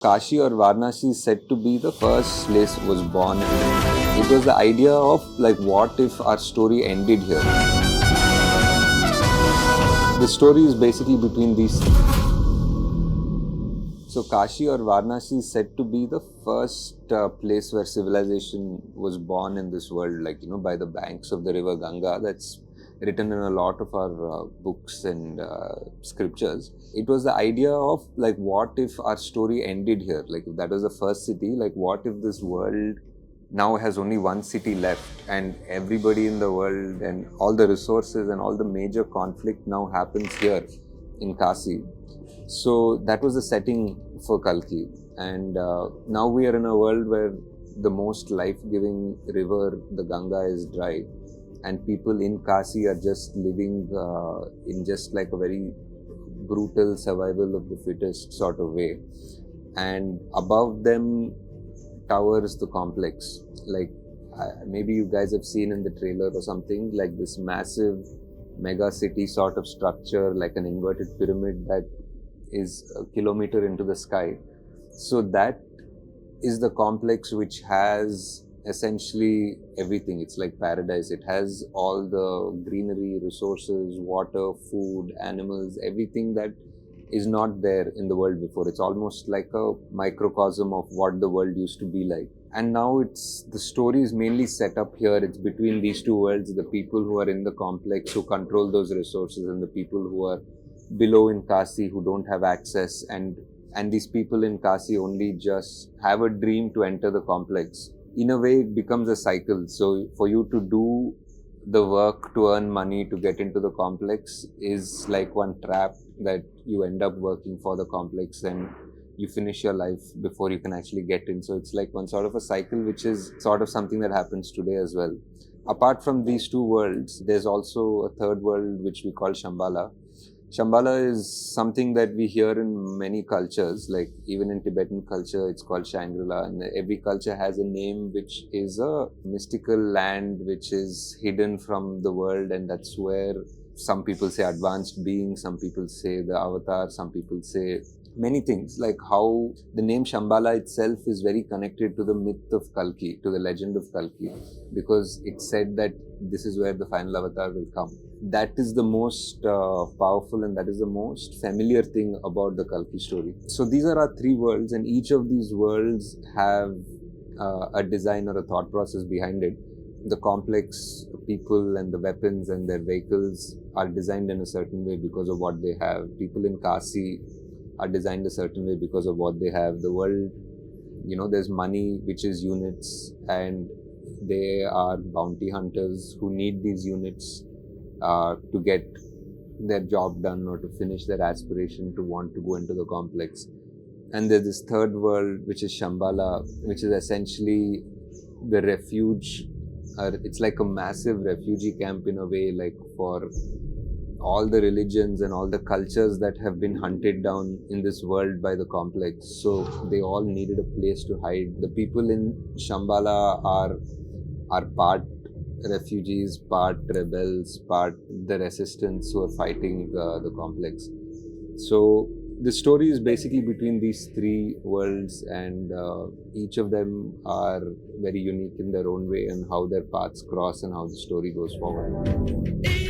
Kashi or Varanasi is said to be the first place was born. It was the idea of like, what if our story ended here? The story is basically between these. So Kashi or Varanasi is said to be the first place where civilization was born in this world, like, by the banks of the river Ganga. That's written in a lot of our books and scriptures. It was the idea of like, what if our story ended here? Like, if that was the first city, like, what if this world now has only one city left and everybody in the world and all the resources and all the major conflict now happens here in Kasi. So that was the setting for Kalki. And now we are in a world where the most life-giving river, the Ganga, is dry. And people in Kasi are just living in just like a very brutal survival of the fittest sort of way. And above them towers the complex. Like maybe you guys have seen in the trailer or something, like this massive mega city sort of structure, like an inverted pyramid that is a kilometer into the sky. So that is the complex which has essentially everything. It's like paradise. It has all the greenery, resources, water, food, animals, everything that is not there in the world before. It's almost like a microcosm of what the world used to be like. And now the story is mainly set up here. It's between these two worlds, the people who are in the complex who control those resources and the people who are below in Kasi who don't have access, and these people in Kasi only just have a dream to enter the complex. In a way, it becomes a cycle. So for you to do the work to earn money to get into the complex is like one trap that you end up working for the complex and you finish your life before you can actually get in. So it's like one sort of a cycle, which is sort of something that happens today as well. Apart from these two worlds, there's also a third world which we call Shambhala. Shambhala is something that we hear in many cultures, like even in Tibetan culture, it's called Shangri-La, and every culture has a name which is a mystical land which is hidden from the world, and that's where some people say advanced being, some people say the avatar, some people say many things, like how the name Shambhala itself is very connected to the myth of Kalki, to the legend of Kalki, because it's said that this is where the final avatar will come. That is the most powerful and that is the most familiar thing about the Kalki story. So these are our three worlds, and each of these worlds have a design or a thought process behind it. The complex people and the weapons and their vehicles are designed in a certain way because of what they have. People in Kasi are designed a certain way because of what they have. The world, there's money, which is units, and they are bounty hunters who need these units to get their job done or to finish their aspiration to want to go into the complex. And there's this third world, which is Shambhala, which is essentially the refuge. It's like a massive refugee camp in a way, like for all the religions and all the cultures that have been hunted down in this world by the complex. So they all needed a place to hide. The people in Shambhala are part refugees, part rebels, part the resistance who are fighting the complex. So the story is basically between these three worlds, and each of them are very unique in their own way, and how their paths cross and how the story goes forward.